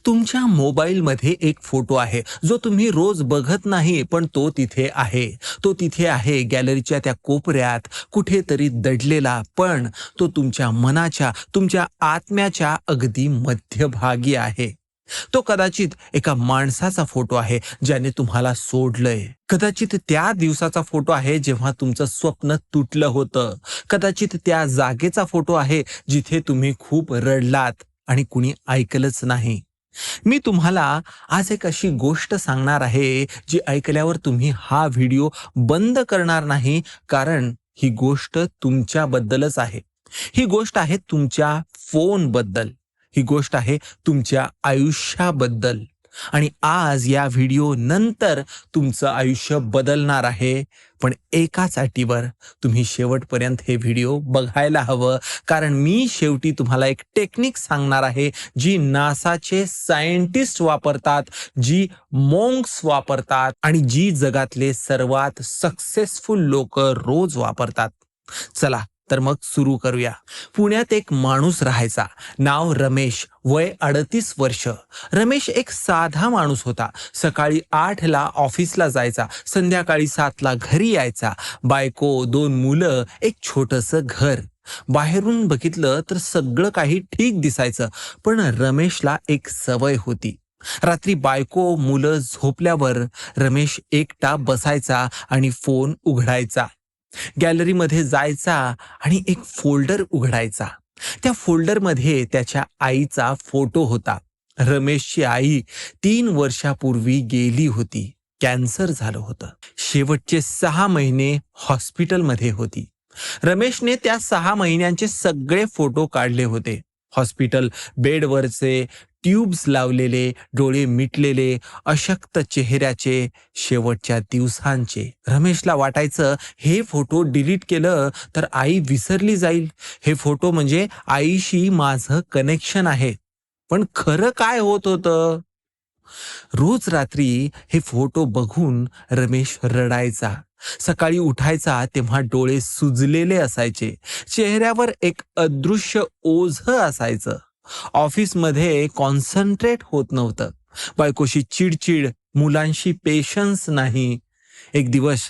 तुमच्या मोबाईलमध्ये एक फोटो आहे जो तुम्ही रोज बघत नाही, पण तो तिथे आहे. तो तिथे आहे गॅलरीच्या त्या कोपऱ्यात कुठेतरी दडलेला, पण तो तुमच्या मनाच्या, तुमच्या आत्म्याच्या अगदी मध्यभागी आहे. तो कदाचित एका माणसाचा फोटो आहे ज्याने तुम्हाला सोडलंय. कदाचित त्या दिवसाचा फोटो आहे जेव्हा तुमचं स्वप्न तुटलं होतं. कदाचित त्या जागेचा फोटो आहे जिथे तुम्ही खूप रडलात आणि कुणी ऐकलंच नाही. मी तुम्हाला आज एक अशी गोष्ट सांगणार आहे जी ऐकल्यावर तुम्ही हा व्हिडिओ बंद करणार नाही, कारण ही गोष्ट तुमच्याबद्दलच आहे. ही गोष्ट आहे तुमच्या फोनबद्दल. ही गोष्ट आहे तुमच्या आयुष्याबद्दल. आणि आज या व्हिडिओ नंतर तुमचं आयुष्य बदलणार आहे. पण एकाच अटीवर, तुम्ही शेवटपर्यंत हे व्हिडिओ बघायला हवं, कारण मी शेवटी तुम्हाला एक टेक्निक सांगणार आहे जी नासाचे सायंटिस्ट वापरतात, जी मॉन्क्स वापरतात आणि जी जगातले सर्वात सक्सेसफुल लोक रोज वापरतात. चला तर मग सुरू करूया. पुण्यात एक माणूस राहायचा. नाव रमेश, वय 38 वर्ष. रमेश एक साधा माणूस होता. सकाळी 8ला ऑफिसला जायचा, संध्याकाळी 7ला घरी यायचा. बायको, 2 मुलं, एक छोटंसं घर. बाहेरून बघितलं तर सगळं काही ठीक दिसायचं, पण रमेशला एक सवय होती. रात्री बायको, मुलं झोपल्यावर रमेश एकटा बसायचा आणि फोन उघडायचा. गॅलरीमध्ये जायचा आणि एक फोल्डर उघडायचा. त्या फोल्डरमध्ये त्याच्या आईचा फोटो होता. रमेशची आई 3 वर्षापूर्वी गेली होती. कॅन्सर झालं होतं. शेवटचे 6 महिने हॉस्पिटलमध्ये होती. रमेशने त्या 6 महिन्यांचे सगळे फोटो काढले होते. हॉस्पिटल बेडवरचे, ट्यूब्स लावलेले, डोळे मिटलेले, अशक्त चेहऱ्याचे, शेवटच्या दिवसांचे. रमेशला वाटायचं हे फोटो डिलीट केलं तर आई विसरली जाईल. हे फोटो म्हणजे आईशी माझं कनेक्शन आहे. पण खरं काय होत होतं? रोज रात्री हे फोटो बघून रमेश रडायचा. सकाळी उठायचा तेव्हा डोळे सुजलेले असायचे. चेहऱ्यावर एक अदृश्य ओझं असायचं. ऑफिसमध्ये कॉन्सन्ट्रेट होत नव्हतं. बायकोशी चिडचिड, मुलांशी पेशन्स नाही. एक दिवस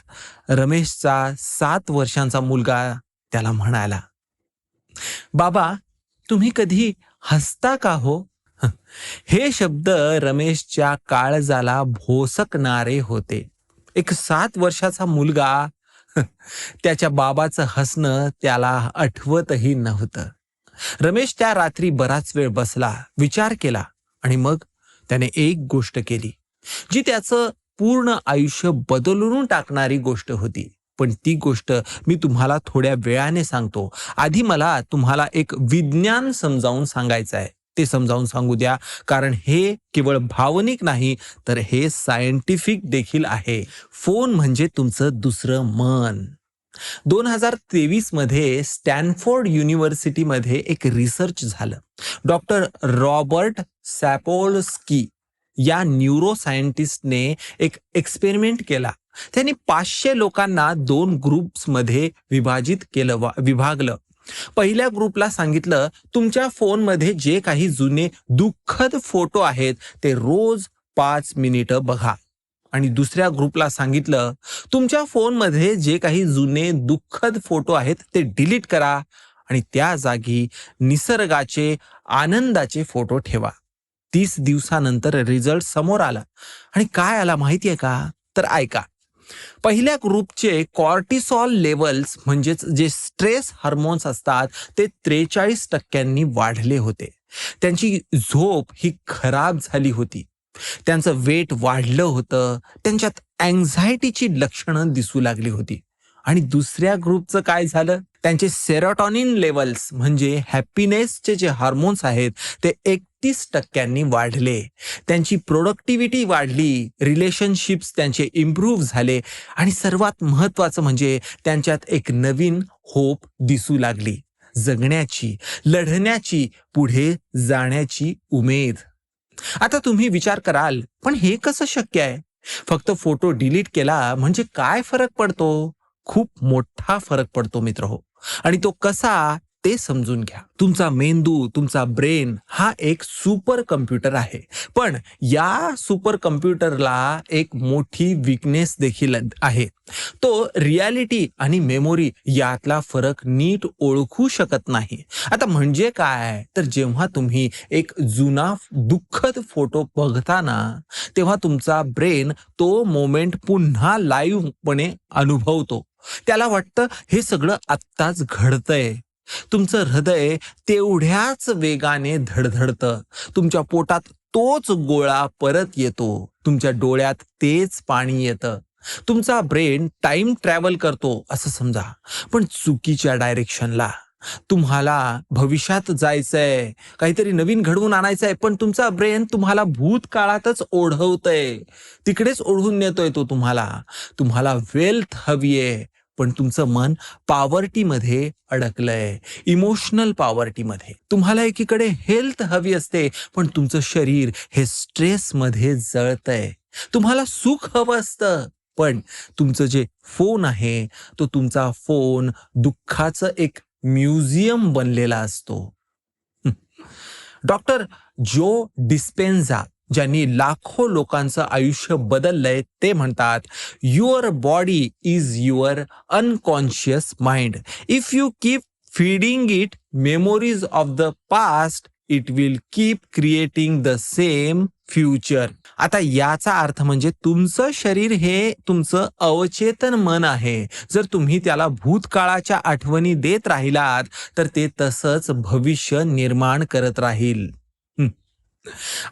रमेशचा 7 वर्षांचा मुलगा त्याला म्हणाला, "बाबा, तुम्ही कधी हसता का हो?" हे शब्द रमेशच्या काळजाला भोसकणारे होते. एक 7 वर्षाचा मुलगा त्याच्या बाबाचं हसणं त्याला आठवतही नव्हतं. रमेश त्या रात्री बराच वेळ बसला, विचार केला आणि मग त्याने एक गोष्ट केली जी त्याचं पूर्ण आयुष्य बदलून टाकणारी गोष्ट होती. पण ती गोष्ट मी तुम्हाला थोड्या वेळाने सांगतो. आधी मला तुम्हाला एक विज्ञान समजावून सांगायचं आहे. ते समजावून सांगू द्या, कारण हे केवळ भावनिक नाही, तर हे सायंटिफिक देखील आहे. फोन म्हणजे तुमचं दुसरं मन. 2023 मध्ये स्टॅनफोर्ड युनिव्हर्सिटीमध्ये एक रिसर्च झालं. डॉक्टर रॉबर्ट सॅपोल्स्की या न्यूरो सायंटिस्टने एक एक्सपेरिमेंट केला. त्यांनी 500 लोकांना 2 ग्रुप्समध्ये विभागलं. पहिल्या ग्रुपला सांगितलं, तुमच्या फोनमध्ये जे काही जुने दुःखद फोटो आहेत ते रोज 5 मिनिटं बघा. आणि दुसऱ्या ग्रुपला सांगितलं, तुमच्या फोनमध्ये जे काही जुने दुःखद फोटो आहेत ते डिलीट करा आणि त्या जागी निसर्गाचे, आनंदाचे फोटो ठेवा. 30 दिवसानंतर रिझल्ट समोर आला. आणि काय आला माहितीये का? तर ऐका. पहिल्या ग्रुपचे कॉर्टिसॉल लेवल्स, म्हणजेच जे स्ट्रेस हार्मोन्स असतात, ते 43% वाढले होते. त्यांची झोप ही खराब झाली होती. त्यांचं वेट वाढलं होतं. त्यांच्यात अँझायटीची लक्षणं दिसू लागली होती. आणि दुसऱ्या ग्रुपचं काय झालं? त्यांचे सेरोटोनिन लेवल्स, म्हणजे हॅपीनेसचे जे हार्मोन्स आहेत, ते 31% वाढले. त्यांची प्रोडक्टिव्हिटी वाढली, रिलेशनशिप्स त्यांचे इम्प्रूव्ह झाले आणि सर्वात महत्त्वाचं म्हणजे त्यांच्यात एक नवीन होप दिसू लागली. जगण्याची, लढण्याची, पुढे जाण्याची उमेद. आता तुम्ही विचार कराल, पण हे कसं शक्य आहे? फक्त फोटो डिलीट केला म्हणजे काय फरक पडतो? खूप मोठा फरक पडतो मित्रहो. आणि तो कसा, ते समजून घ्या. तुमचा मेंदू, तुमचा ब्रेन हा एक सुपर कम्प्युटर आहे. पण या सुपर कम्प्युटरला एक मोठी वीकनेस देखील आहे. तो रियालिटी आणि मेमोरी यातला फरक नीट ओळखू शकत नाही. आता म्हणजे काय, तर जेव्हा तुम्ही एक जुना दुःखद फोटो बघता ना, तेव्हा तुमचा ब्रेन तो मोमेंट पुन्हा लाईव्हपणे अनुभवतो. त्याला वाटतं हे सगळं आत्ताच घडतंय. तुमचं हृदय तेवढ्याच वेगाने धडधडतं. तुमच्या पोटात तोच गोळा परत येतो. तुमच्या डोळ्यात तेच पाणी येतं. तुमचा ब्रेन टाइम ट्रॅव्हल करतो असं समजा, पण चुकीच्या डायरेक्शनला. तुम्हाला भविष्यात जायचंय, काहीतरी नवीन घडवून आणायचंय, पण तुमचा ब्रेन तुम्हाला भूतकाळातच ओढवतय. तिकडेच ओढून नेतोय तो तुम्हाला. तुम्हाला वेल्थ हवीये, पण तुमचं मन पॉवर्टीमध्ये अडकलंय, इमोशनल पॉवर्टीमध्ये. तुम्हाला एकीकडे हेल्थ हवी असते, पण तुमचं शरीर हे स्ट्रेसमध्ये जळतंय. तुम्हाला सुख हवं असतं, पण तुमचं जे फोन आहे, तो तुमचा फोन दुःखाचं एक म्युझियम बनलेला असतो. डॉक्टर जो डिस्पेन्झा, ज्यांनी लाखो लोकांचं आयुष्य बदललंय, ते म्हणतात, your body is your unconscious mind. If you keep feeding it memories of the past, it will keep creating the same future. आता याचा अर्थ म्हणजे तुमचं शरीर हे तुमचं अवचेतन मन आहे. जर तुम्ही त्याला भूतकाळाच्या आठवणी देत राहिलात, तर ते तसंच भविष्य निर्माण करत राहील.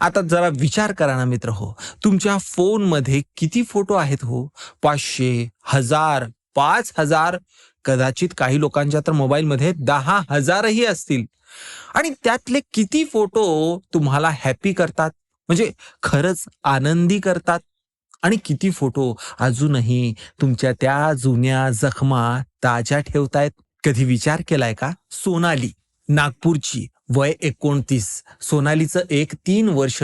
आता जरा विचार करा ना मित्र हो, तुमच्या फोनमध्ये किती फोटो आहेत हो? 500, 1000, 5000, कदाचित काही लोकांच्या तर मोबाईलमध्ये 10,000ही असतील. आणि त्यातले किती फोटो तुम्हाला हॅपी करतात, म्हणजे खरंच आनंदी करतात, आणि किती फोटो अजूनही तुमच्या त्या जुन्या जखमा ताज्या ठेवतायत? कधी विचार केलाय का? सोनाली, नागपूरची, वय 29. सोनालीचं एक 3 वर्ष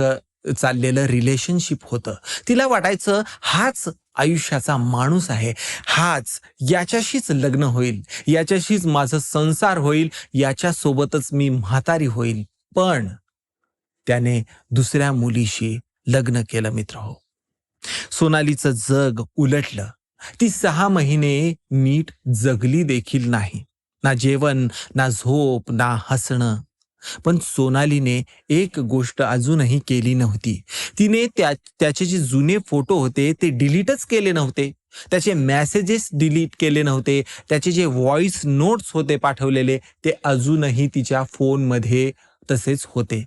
चाललेलं रिलेशनशिप होतं. तिला वाटायचं हाच आयुष्याचा माणूस आहे, याच्याशीच लग्न होईल, याच्याशीच माझं संसार होईल, याच्या सोबतच मी म्हातारी होईल. पण त्याने दुसऱ्या मुलीशी लग्न केलं मित्र हो. सोनालीचं जग उलटलं. ती 6 महिने नीट जगली देखील नाही. ना जेवण, ना झोप, ना हसणं. पण सोनालीने एक गोष्ट अजूनही केली नव्हती. तिने त्याचे जे जुने फोटो होते ते डिलीटच केले नव्हते. त्याचे मेसेजेस डिलीट केले नव्हते. त्याचे जे व्हॉइस नोट्स होते पाठवलेले, ते अजूनही तिच्या फोनमध्ये तसेच होते.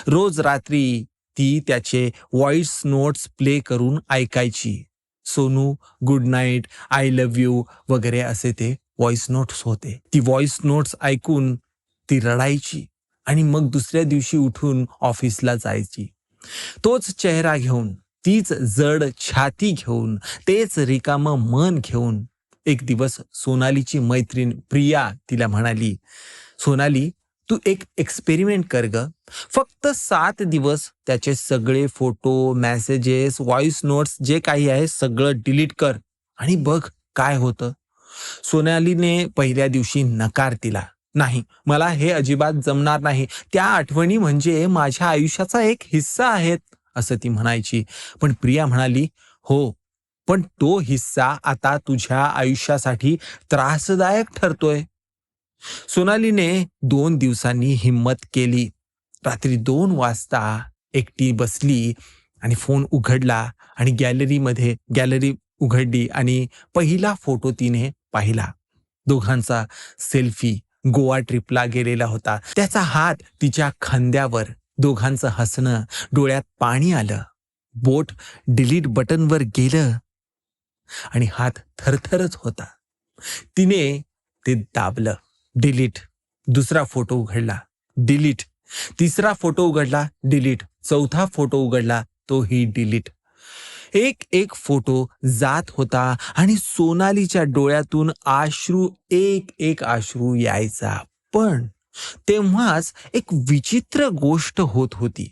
रोज रात्री ती त्याचे व्हॉइस नोट्स प्ले करून ऐकायची. Sonu, good night, I love you वगैरे असे ते व्हॉइस नोट्स होते. ती व्हॉइस नोट्स ऐकून ती रडायची आणि मग दुसऱ्या दिवशी उठून ऑफिसला जायची. तोच चेहरा घेऊन, तीच जड छाती घेऊन, तेच रिकामं मन घेऊन. एक दिवस सोनालीची मैत्रीण प्रिया तिला म्हणाली, सोनाली, तू एक एक्सपेरिमेंट कर ग. फक्त 7 दिवस त्याचे सगळे फोटो, मेसेजेस, व्हॉइस नोट्स जे काही आहे सगळं डिलीट कर आणि बघ काय होतं. सोनालीने पहिल्या दिवशी नकार दिला. नाही, मला हे अजिबात जमणार नाही. त्या आठवणी म्हणजे माझ्या आयुष्याचा एक हिस्सा आहेत, असं ती म्हणायची. पण प्रिया म्हणाली, हो, पण तो हिस्सा आता तुझ्या आयुष्यासाठी त्रासदायक ठरतोय. सोनालीने 2 दिवसांनी हिम्मत केली. रात्री 2 वाजता एकटी बसली आणि फोन उघडला आणि गॅलरी उघडली आणि पहिला फोटो तिने पाहिला. दोघांचा सेल्फी. गोवा ट्रिपला गेलेला होता. त्याचा हात तिच्या खांद्यावर. दोघांचं हसणं. डोळ्यात पाणी आलं. बोट डिलीट बटनवर गेलं आणि हात थरथरच होता. तिने ते दाबलं. डिलीट. दुसरा फोटो उघडला. डिलीट. तिसरा फोटो उघडला. डिलीट. चौथा फोटो उघडला. तोही डिलीट. एक फोटो जात होता आणि सोनालीच्या डोळ्यातून एक अश्रू यायचा. पण तेव्हाच एक विचित्र गोष्ट होत होती.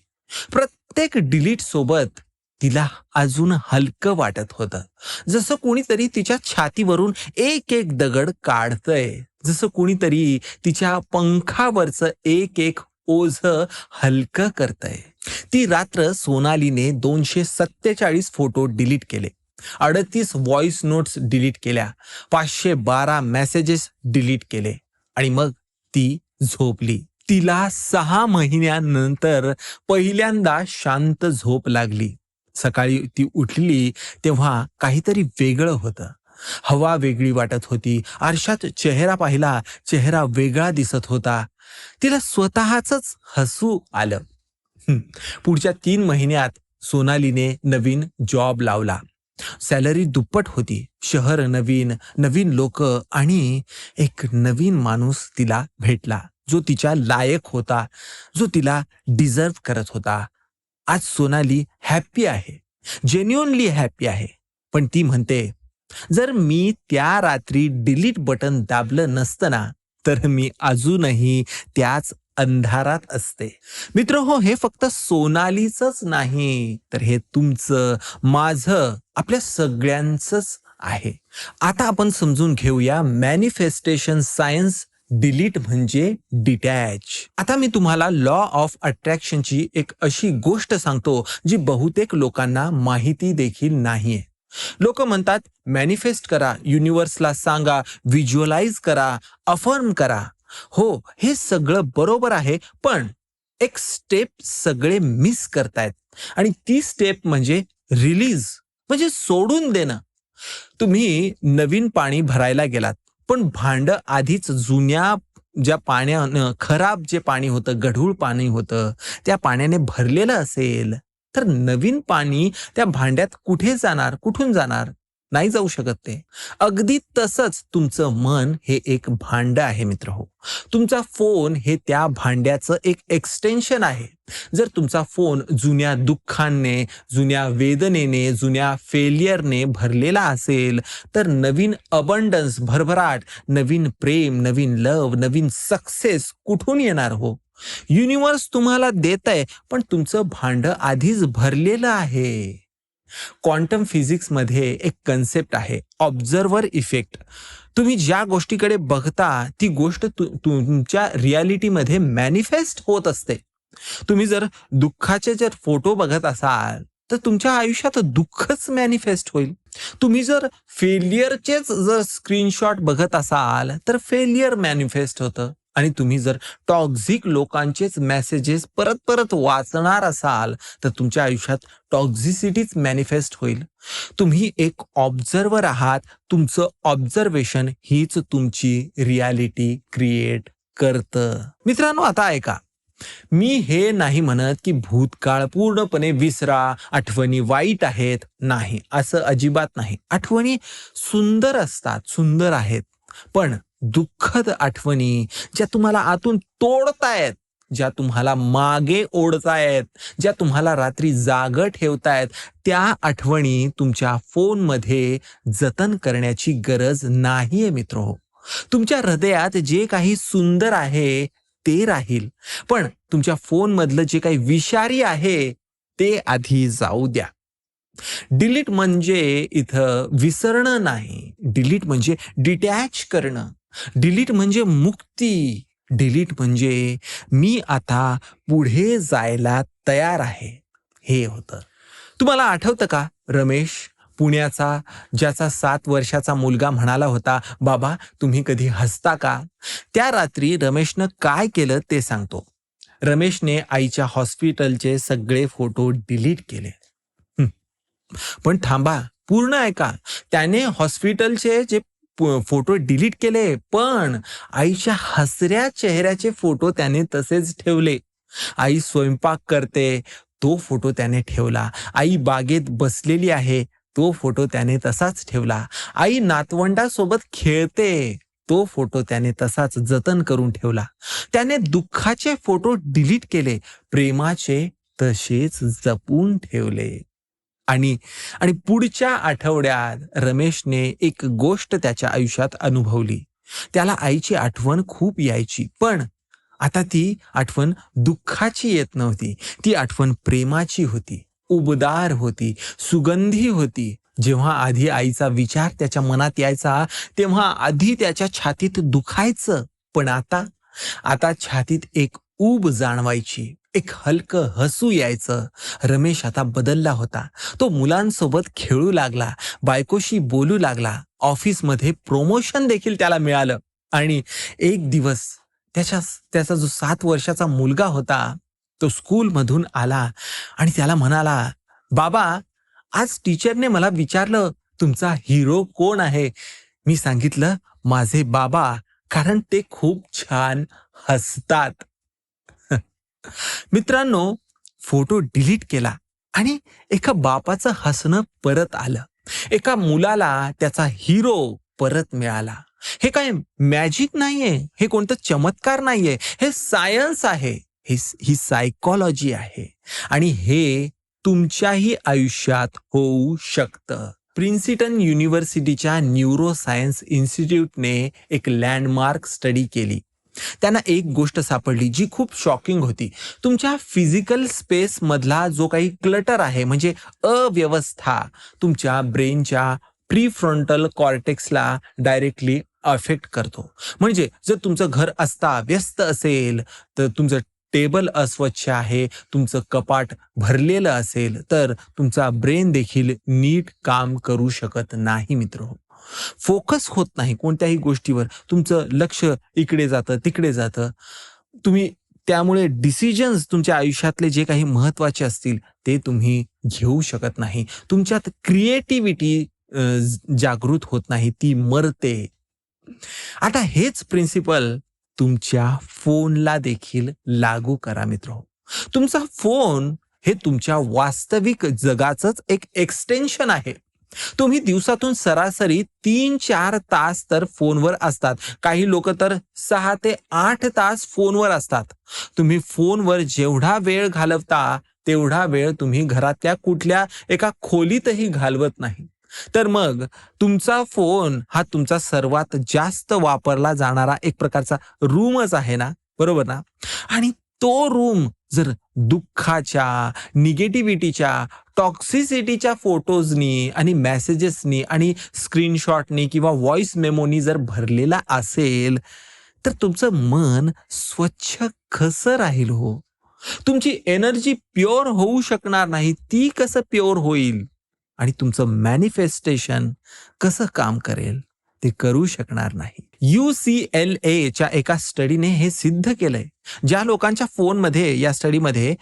प्रत्येक डिलीट सोबत तिला अजून हलकं वाटत होतं. जसं कोणीतरी तिच्या छातीवरून एक दगड काढतंय. जसं कोणीतरी तिच्या पंखावरचं एक एक ओझं हलकं करतंय. ती रात्र सोनालीने 247 फोटो डिलीट केले, 38 व्हॉइस नोट्स डिलीट केल्या, 512 मेसेजेस डिलीट केले आणि मग ती झोपली. तिला 6 महिन्यानंतर पहिल्यांदा शांत झोप लागली. सकाळी ती उठली तेव्हा काहीतरी वेगळं होतं. हवा वेगळी वाटत होती. आरशात चेहरा पाहिला, चेहरा वेगळा दिसत होता. तिला स्वतःच हसू आलं. हं. पुढच्या 3 महिन्यात सोनालीने नवीन जॉब लावला. सॅलरी दुप्पट होती. शहर नवीन, नवीन लोक आणि एक नवीन माणूस तिला भेटला, जो तिच्या लायक होता, जो तिला डिझर्व करत होता. आज सोनाली हॅप्पी आहे, जेन्युइनली हॅप्पी आहे. पण ती म्हणते, जर मी त्या रात्री डिलीट बटन दाबलं नसतं ना, तर मी अजूनही त्याच अंधारात असते. मित्र हो, हे फक्त सोनालीचंच नाही, तर हे तुमचं, माझं, आपल्या सगळ्यांचंच आहे. आता आपण समजून घेऊया मॅनिफेस्टेशन सायन्स. डिलीट म्हणजे डिटॅच. आता मी तुम्हाला लॉ ऑफ अट्रॅक्शनची एक अशी गोष्ट सांगतो जी बहुतेक लोकांना माहिती देखील नाहीये. लोक म्हणतात मॅनिफेस्ट करा, युनिव्हर्सला सांगा, व्हिज्युअलाइज करा, अफर्म करा. हो, हे सगळं बरोबर आहे, पण एक स्टेप सगळे मिस करतायत आणि ती स्टेप म्हणजे रिलीज, म्हणजे सोडून देणं. तुम्ही नवीन पाणी भरायला गेलात, पण भांड आधीच जुन्या ज्या पाण्यानं, खराब जे पाणी होतं, गढूळ पाणी होतं, त्या पाण्याने भरलेलं असेल, तर नवीन पाणी त्या भांड्यात कुठे जाणार, कुठून जाणार? नाही जाऊ शकत ते. अगदी तसंच तुमचं मन हे एक भांड आहे मित्र हो. तुमचा फोन हे त्या भांड्याचं एक एक्सटेन्शन आहे. जर तुमचा फोन जुन्या दुःखांनी, जुन्या वेदनेने, जुन्या फेलियरने भरलेला असेल, तर नवीन अबंडन्स, भरभराट, नवीन प्रेम, नवीन लव, नवीन सक्सेस कुठून येणार हो? युनिव्हर्स तुम्हाला देतंय, पण तुमचं भांड आधीच भरलेलं आहे. क्वांटम फिजिक्समध्ये एक कन्सेप्ट आहे, ऑब्झर्वर इफेक्ट. तुम्ही ज्या गोष्टीकडे बघता ती गोष्ट तुमच्या रियालिटीमध्ये मॅनिफेस्ट होत असते. तुम्ही जर दुःखाचे जर फोटो बघत असाल, तर तुमच्या आयुष्यात दुःखच मॅनिफेस्ट होईल. तुम्ही जर फेलियरचेच जर स्क्रीनशॉट बघत असाल, तर फेलियर मॅनिफेस्ट होतं. आणि तुम्ही जर टॉक्झिक लोकांचेच मेसेजेस परत परत वाचणार असाल, तर तुमच्या आयुष्यात टॉक्झिसिटीच मॅनिफेस्ट होईल. तुम्ही एक ऑब्झर्वर आहात. तुमचं ऑब्झर्वेशन हीच तुमची रियालिटी क्रिएट करतं. मित्रांनो, आता ऐका, मी हे नाही म्हणत की भूतकाळ पूर्णपणे विसरा, आठवणी वाईट आहेत. नाही, असं अजिबात नाही. आठवणी सुंदर असतात, सुंदर आहेत. पण दुःखद आठवणी ज्या तुम्हाला आतून तोडतायत, ज्या तुम्हाला मागे ओढतायत, ज्या तुम्हाला रात्री जागं ठेवतायत, त्या आठवणी तुमच्या फोनमध्ये जतन करण्याची गरज नाहीये मित्रहो. तुमच्या हृदयात जे काही सुंदर आहे ते राहील, पण तुमच्या फोनमधलं जे काही विषारी आहे ते आधी जाऊ द्या. डिलीट म्हणजे इथं विसरणं नाही. डिलीट म्हणजे डिटॅच करणं. डिलीट म्हणजे मुक्ती. डिलीट म्हणजे मी आता पुढे जायला तयार आहे, हे होतं. तुम्हाला आठवतं का रमेश, पुण्याचा, ज्याचा 7 वर्षाचा मुलगा म्हणाला होता, बाबा तुम्ही कधी हसता का? त्या रात्री रमेशनं काय केलं ते सांगतो. रमेशने आईच्या हॉस्पिटलचे सगळे फोटो डिलीट केले. पण थांबा, पूर्ण ऐका. त्याने हॉस्पिटलचे जे फोटो डिलीट केले, पण आईच्या हसऱ्या चेहऱ्याचे फोटो त्याने तसेच ठेवले. आई स्वयंपाक करते, तो फोटो त्याने ठेवला. आई बागेत बसलेली आहे, तो फोटो त्याने तसाच ठेवला. आई नातवंडासोबत खेळते, तो फोटो त्याने तसाच जतन करून ठेवला. त्याने दुःखाचे फोटो डिलीट केले, प्रेमाचे तसेच जपून ठेवले. आणि आणि पुढच्या आठवड्यात रमेशने एक गोष्ट त्याच्या आयुष्यात अनुभवली. त्याला आईची आठवण खूप यायची, पण आता ती आठवण दुःखाची येत नव्हती. ती आठवण प्रेमाची होती, उबदार होती, सुगंधी होती. जेव्हा आधी आईचा विचार त्याच्या मनात यायचा, तेव्हा आधी त्याच्या छातीत दुखायचं. पण आता आता छातीत एक ऊब जाणवायची, एक हलकं हसू यायचं. रमेश आता बदलला होता. तो मुलांसोबत खेळू लागला, बायकोशी बोलू लागला. ऑफिसमध्ये प्रमोशन देखील त्याला मिळालं. आणि एक दिवस त्याच्या त्याचा जो 7 वर्षाचा मुलगा होता, तो स्कूलमधून आला आणि त्याला म्हणाला, "बाबा, आज टीचरने मला विचारलं, तुमचा हिरो कोण आहे?" मी सांगितलं, "माझे बाबा." कारण ते खूप छान हसतात. मित्रांनो, फोटो डिलीट केला आणि एका बापाचं हसणं परत आलं. एका मुलाला त्याचा हिरो परत मिळाला. हे काय मॅजिक नाहीये, हे कोणतं चमत्कार नाहीये, हे सायन्स आहे. ही सायकॉलॉजी आहे आणि हे तुमच्याही आयुष्यात होऊ शकतं. प्रिन्सिटन युनिव्हर्सिटीच्या न्यूरोसायन्स इन्स्टिट्यूटने एक लँडमार्क स्टडी केली. त्यांना एक गोष्ट सापडली जी खूप शॉकिंग होती. तुमच्या फिजिकल स्पेस मधला जो काही क्लटर आहे, म्हणजे अव्यवस्था, तुमच्या ब्रेनच्या प्रीफ्रंटल कॉर्टेक्सला डायरेक्टली अफेक्ट करतो. म्हणजे जर तुमचं घर अस्ताव्यस्त असेल, तर तुमचं टेबल अस्वच्छ आहे, तुमचं कपाट भरलेलं असेल, तर तुमचा ब्रेन देखील नीट काम करू शकत नाही मित्रहो. फोकस होत नाही कोणत्याही गोष्टीवर. तुमचं लक्ष इकडे जातं, तिकडे जातं. तुम्ही त्यामुळे डिसिजन्स तुमच्या आयुष्यातले जे काही महत्त्वाचे असतील, ते तुम्ही घेऊ शकत नाही. तुमच्यात क्रिएटिव्हिटी जागृत होत नाही, ती मरते. आता हेच प्रिन्सिपल तुमच्या फोनला देखील लागू करा मित्रहो. तुमचा फोन हे तुमच्या वास्तविक जगाचंच एक एक्सटेन्शन आहे. तुम्ही दिवसातून सरासरी 3-4 तास तर फोनवर असतात. काही लोक तर 6 ते 8 तास फोनवर असतात. तुम्ही फोनवर जेवढा वेळ घालवता, तेवढा वेळ तुम्ही घरातल्या कुठल्या एका खोलीतही घालवत नाही. तर मग तुमचा फोन हा तुमचा सर्वात जास्त वापरला जाणारा एक प्रकारचा रूमच आहे ना, बरोबर ना? आणि तो रूम जर दुःखाच्या, निगेटिव्हिटीच्या, टॉक्सिसिटीच्या फोटोजनी आणि मेसेजेसनी आणि स्क्रीनशॉटनी किंवा व्हॉइस मेमोनी जर भरलेला असेल, तर तुमचं मन स्वच्छ कसं राहील हो? तुमची एनर्जी प्युअर होऊ शकणार नाही. ती कसं प्युअर होईल? आणि तुमचं मॅनिफेस्टेशन कसं काम करेल? ते करू शकणार नाही. UCLAच्या एका स्टडीने हे सिद्ध केलंय. ज्या लोकांच्या फोनमध्ये, या स्टडीमध्ये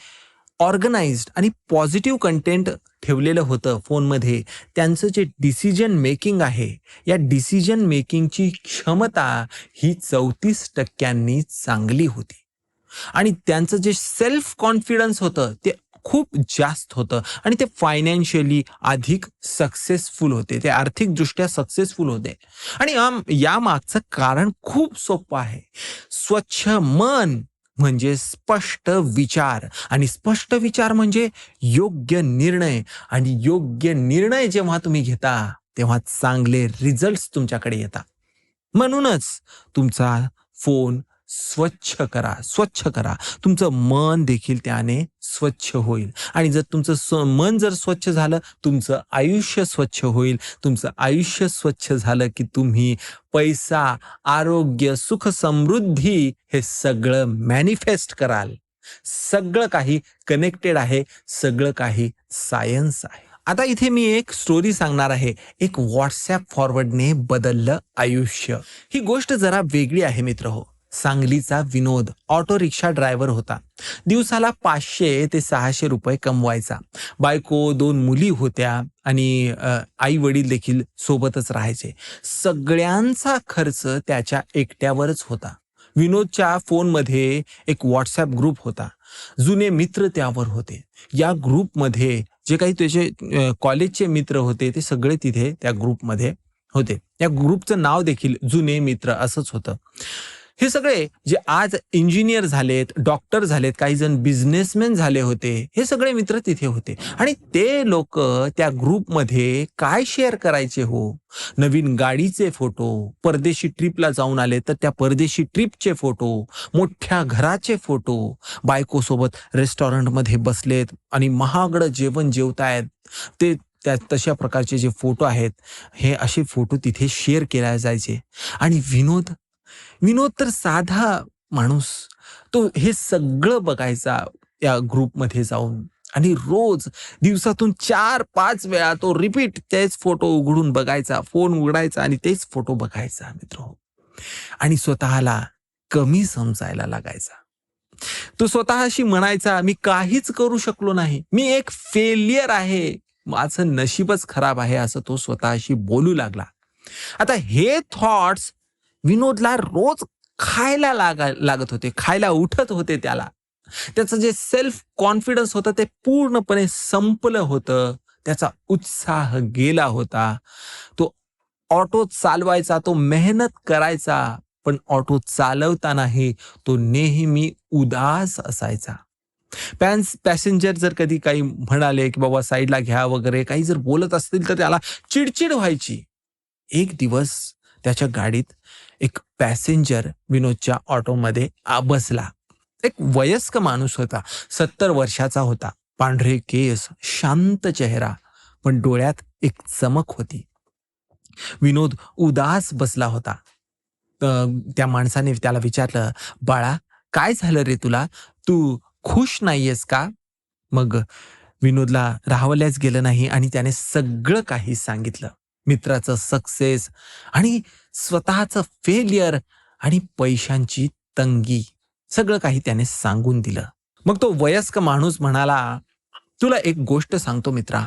ऑर्गनाइज्ड आणि पॉझिटिव्ह कंटेंट ठेवलेलं होतं फोनमध्ये, त्यांचं जे डिसिजन मेकिंग आहे, या डिसिजन मेकिंगची क्षमता ही 34% चांगली होती. आणि त्यांचं जे सेल्फ कॉन्फिडन्स होतं ते खूप जास्त होतं आणि ते फायनान्शियली अधिक सक्सेसफुल होते. ते आर्थिकदृष्ट्या सक्सेसफुल होते. आणि या मागचं कारण खूप सोपं आहे. स्वच्छ मन म्हणजे स्पष्ट विचार आणि स्पष्ट विचार म्हणजे योग्य निर्णय आणि योग्य निर्णय जेव्हा तुम्ही घेता, तेव्हा चांगले रिझल्ट्स तुमच्याकडे येतात. म्हणूनच तुमचा फोन स्वच्छ करा, स्वच्छ करा. तुमचं मन देखील त्याने स्वच्छ होईल आणि जर तुमचं मन जर स्वच्छ झालं, तुमचं आयुष्य स्वच्छ होईल. तुमचं आयुष्य स्वच्छ झालं की तुम्ही पैसा, आरोग्य, सुख, समृद्धी हे सगळं मॅनिफेस्ट कराल. सगळं काही कनेक्टेड आहे, सगळं काही सायन्स आहे. आता इथे मी एक स्टोरी सांगणार आहे. एक व्हॉट्सॲप फॉरवर्डने बदललं आयुष्य. ही गोष्ट जरा वेगळी आहे मित्रहो. सांगलीचा विनोद ऑटो रिक्षा ड्रायव्हर होता. दिवसाला 500 ते 600 रुपये कमवायचा. बायको, 2 मुली होत्या आणि आई वडील देखील सोबतच राहायचे. सगळ्यांचा खर्च त्याच्या एकट्यावरच होता. विनोदच्या फोनमध्ये एक व्हॉट्सॲप ग्रुप होता. जुने मित्र त्यावर होते. या ग्रुपमध्ये जे काही त्याचे कॉलेजचे मित्र होते, ते सगळे तिथे त्या ग्रुपमध्ये होते. या ग्रुपचं नाव देखील जुने मित्र असंच होतं. हे सगळे जे आज इंजिनियर झालेत, डॉक्टर झालेत, काही जण बिझनेसमॅन झाले होते, हे सगळे मित्र तिथे होते. आणि ते लोक त्या ग्रुपमध्ये काय शेअर करायचे हो? नवीन गाडीचे फोटो, परदेशी ट्रिपला जाऊन आले तर त्या परदेशी ट्रिपचे फोटो, मोठ्या घराचे फोटो, बायकोसोबत रेस्टॉरंटमध्ये बसलेत आणि महागडं जेवण जेवतायत, ते त्या तशा प्रकारचे जे फोटो आहेत, हे असे फोटो तिथे शेअर केले जायचे. आणि विनोद विनोद तर साधा माणूस, तो हे सगळं बघायचा त्या ग्रुपमध्ये जाऊन. आणि रोज दिवसातून 4-5 वेळा तो रिपीट तेच फोटो उघडून बघायचा, फोन उघडायचा आणि तेच फोटो बघायचा मित्र. आणि स्वतःला कमी समजायला लागायचा. तो स्वतःशी म्हणायचा, मी काहीच करू शकलो नाही, मी एक फेलियर आहे, माझं नशीबच खराब आहे, असं तो स्वतःशी बोलू लागला. आता हे थॉट्स विनोदला रोज खायला लागत होते, खायला उठत होते त्याला. त्याचं जे सेल्फ कॉन्फिडन्स होतं ते पूर्णपणे संपलं होतं. त्याचा उत्साह गेला होता. तो ऑटो चालवायचा, तो मेहनत करायचा, पण ऑटो चालवतानाही तो नेहमी उदास असायचा. पॅसेंजर जर कधी काही म्हणाले, की बाबा साईडला घ्या वगैरे काही जर बोलत असतील, तर त्याला चिडचिड व्हायची. एक दिवस त्याच्या गाडीत एक पॅसेंजर विनोदच्या ऑटोमध्ये बसला. एक वयस्क माणूस होता, 70 वर्षाचा होता. पांढरे केस, शांत चेहरा, पण डोळ्यात एक चमक होती. विनोद उदास बसला होता. त्या माणसाने त्याला विचारलं, बाळा, काय झालं रे तुला? तू खुश नाहीयेस का? मग विनोदला राहवल्याच गेलं नाही आणि त्याने सगळं काही सांगितलं. मित्राचं सक्सेस आणि स्वतःचं फेलियर आणि पैशांची तंगी, सगळं काही त्याने सांगून दिलं. मग तो वयस्क माणूस म्हणाला, तुला एक गोष्ट सांगतो मित्रा,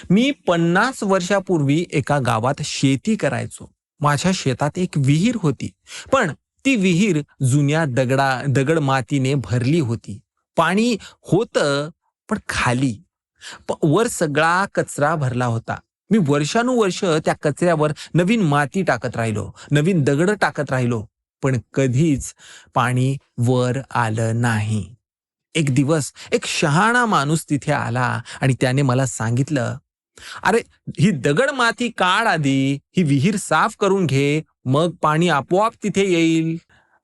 मी 50 वर्षापूर्वी एका गावात शेती करायचो. माझ्या शेतात एक विहीर होती, पण ती विहीर जुन्या दगड मातीने भरली होती. पाणी होतं, पण खाली. वर सगळा कचरा भरला होता. मी वर्षानुवर्ष त्या कचऱ्यावर नवीन माती टाकत राहिलो, नवीन दगड टाकत राहिलो, पण कधीच पाणी वर आलं नाही. एक दिवस एक शहाणा माणूस तिथे आला आणि त्याने मला सांगितलं, अरे, ही दगड माती काढ आधी, ही विहीर साफ करून घे, मग पाणी आपोआप तिथे येईल.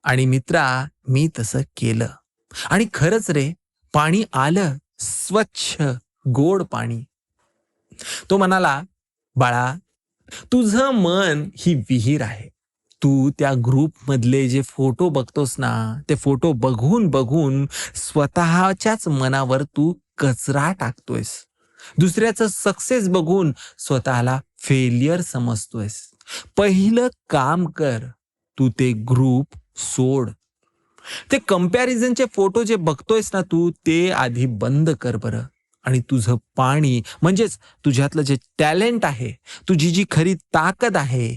आणि मित्रा, मी तसं केलं आणि खरंच रे, पाणी आलं, स्वच्छ गोड पाणी. तो म्हणाला, बाळा, तुझं मन ही विहीर आहे. तू त्या ग्रुप मधले जे फोटो बघतोस ना, ते फोटो बघून बघून स्वतःच्याच मनावर तू कचरा टाकतोयस. दुसऱ्याचं सक्सेस बघून स्वतःला फेलियर समजतोयस. पहिलं काम कर, तू ते ग्रुप सोड. ते कंपॅरिझनचे फोटो जे बघतोयस ना तू, ते आधी बंद कर बरं. आणि तुझं पाणी म्हणजेच तुझ्यातलं जे टॅलेंट आहे, तुझी जी खरी ताकद आहे,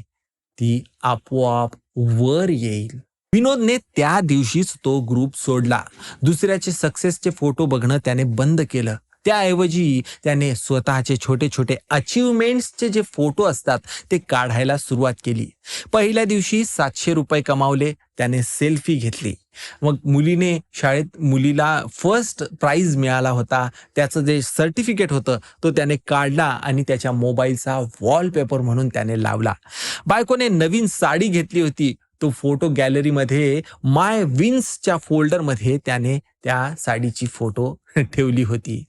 ती आपोआप वर येईल. विनोदने त्या दिवशीच तो ग्रुप सोडला. दुसऱ्याचे सक्सेसचे फोटो बघणं त्याने बंद केलं. त्याऐवजी त्याने स्वतःचे छोटे छोटे अचीवमेंट्सचे जे फोटो असतात ते काढायला सुरुवात केली. पहिल्या दिवशी 700 रुपये कमावले. त्याने सेल्फी घेतली. मग शाळेत मुलीला फर्स्ट प्राइज मिळाला होता. त्याचं जे सर्टिफिकेट होतं तो त्याने काढला आणि त्याच्या मोबाईलचा वॉलपेपर म्हणून त्याने लावला. बायकोने नवीन साडी घेतली होती. तो फोटो गॅलरीमध्ये माय विन्सच्या फोल्डरमध्ये त्याने त्या साडीची फोटो ठेवली होती.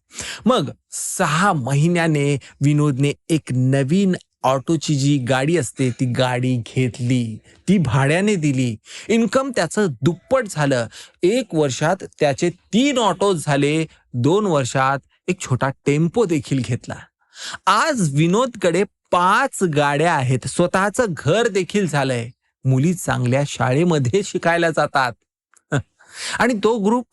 मग 6 महिन्याने विनोदने एक नवीन ऑटोची जी गाडी असते ती गाडी घेतली. ती भाड्याने दिली. इन्कम त्याचं दुप्पट झालं. 1 वर्षात त्याचे 3 ऑटोज झाले. 2 वर्षात एक छोटा टेम्पो देखील घेतला. आज विनोदकडे 5 गाड्या आहेत. स्वतःचं घर देखील झालंय. मुली चांगल्या शाळेमध्ये शिकायला जातात. आणि तो ग्रुप,